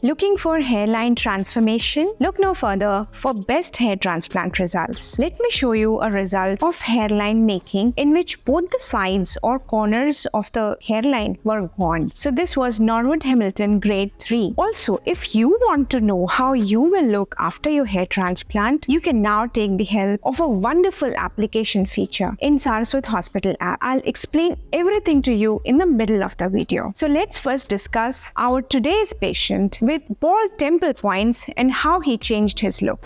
Looking for hairline transformation? Look no further for best hair transplant results. Let me show you a result of hairline making in which both the sides or corners of the hairline were gone. So this was Norwood Grade 3. Also, if you want to know how you will look after your hair transplant, you can now take the help of a wonderful application feature in Saraswat Hospital App. I'll explain everything to you in the middle of the video. So let's first discuss our today's patient with bald temple points and how he changed his look.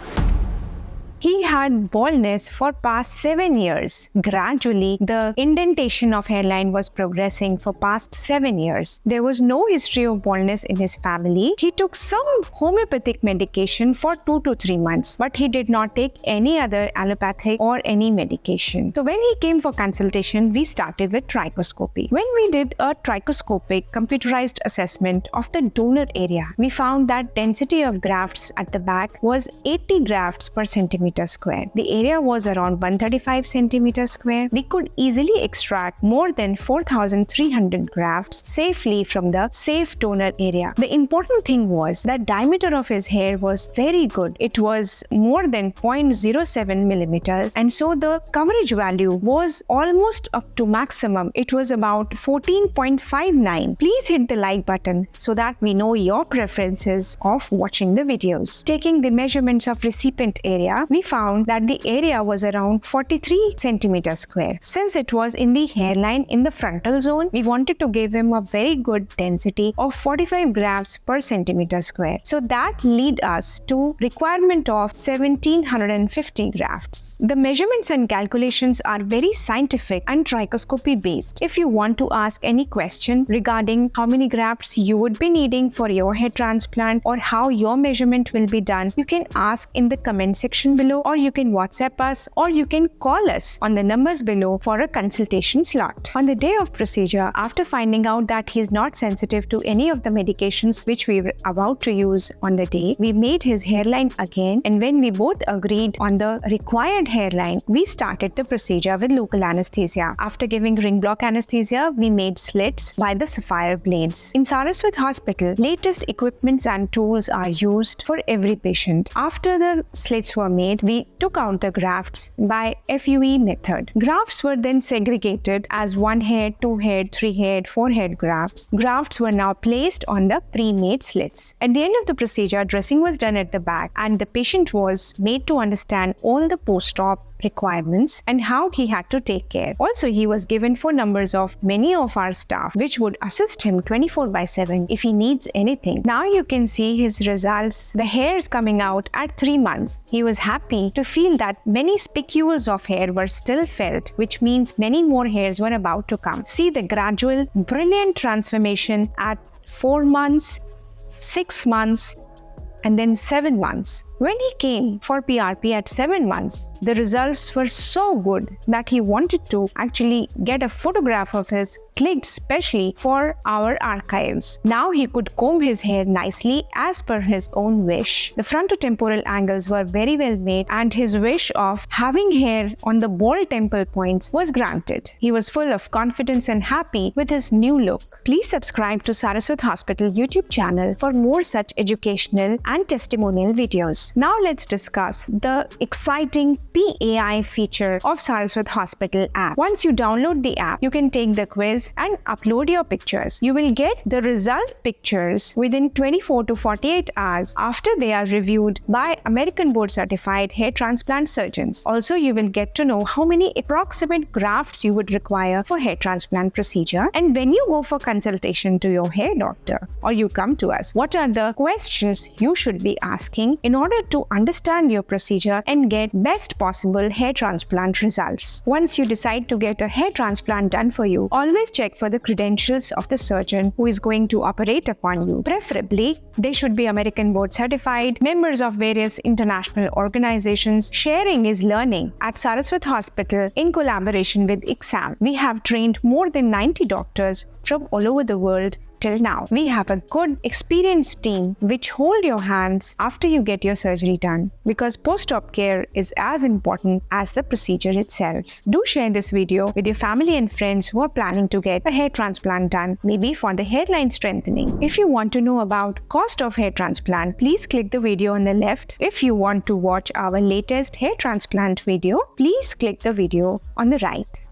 He had baldness for past 7 years. Gradually, the indentation of hairline was progressing for past 7 years. There was no history of baldness in his family. He took some homeopathic medication for 2 to 3 months, but he did not take any other allopathic or any medication. So when he came for consultation, we started with trichoscopy. When we did a trichoscopic computerized assessment of the donor area, we found that density of grafts at the back was 80 grafts per centimeter square. The area was around 135 centimeters square. We could easily extract more than 4,300 grafts safely from the safe donor area. The important thing was that diameter of his hair was very good. It was more than 0.07 millimeters, and so the coverage value was almost up to maximum. It was about 14.59. Please hit the like button so that we know your preferences of watching the videos. Taking the measurements of recipient area, we found that the area was around 43 centimeters square. Since it was in the hairline in the frontal zone, we wanted to give him a very good density of 45 grafts per centimeter square. So that lead us to requirement of 1750 grafts. The measurements and calculations are very scientific and trichoscopy based. If you want to ask any question regarding how many grafts you would be needing for your hair transplant or how your measurement will be done, you can ask in the comment section below, or you can WhatsApp us, or you can call us on the numbers below for a consultation slot. On the day of procedure, after finding out that he is not sensitive to any of the medications which we were about to use on the day, we made his hairline again, and when we both agreed on the required hairline, we started the procedure with local anesthesia. After giving ring block anesthesia, we made slits by the sapphire blades. In Saraswat Hospital, latest equipments and tools are used for every patient. After the slits were made, we took out the grafts by FUE method. Grafts were then segregated as 1 head, 2 head, 3 head, 4 head grafts. Grafts were now placed on the pre-made slits. At the end of the procedure, dressing was done at the back and the patient was made to understand all the post-op requirements and how he had to take care. Also, he was given phone numbers of many of our staff which would assist him 24/7 if he needs anything. Now you can see his results. The hairs coming out at 3 months. He was happy to feel that many spicules of hair were still felt, which means many more hairs were about to come. See the gradual, brilliant transformation at 4 months, 6 months, and then 7 months. When he came for PRP at 7 months, the results were so good that he wanted to actually get a photograph of his clicked specially for our archives. Now he could comb his hair nicely as per his own wish. The frontotemporal angles were very well made and his wish of having hair on the bald temple points was granted. He was full of confidence and happy with his new look. Please subscribe to Saraswat Hospital YouTube channel for more such educational and testimonial videos. Now let's discuss the exciting PeekAI feature of Saraswat Hospital app. Once you download the app, you can take the quiz and upload your pictures. You will get the result pictures within 24 to 48 hours after they are reviewed by American board certified hair transplant surgeons. Also, you will get to know how many approximate grafts you would require for hair transplant procedure, and when you go for consultation to your hair doctor or you come to us, what are the questions you should be asking in order to understand your procedure and get best possible hair transplant results. Once you decide to get a hair transplant done for you, always check for the credentials of the surgeon who is going to operate upon you. Preferably, they should be American board certified, members of various international organizations. Sharing is learning. At Saraswat Hospital, in collaboration with ICSAM, we have trained more than 90 doctors from all over the world till now. We have a good, experienced team which hold your hands after you get your surgery done, because post-op care is as important as the procedure itself. Do share this video with your family and friends who are planning to get a hair transplant done, maybe for the hairline strengthening. If you want to know about cost of hair transplant, please click the video on the left. If you want to watch our latest hair transplant video, please click the video on the right.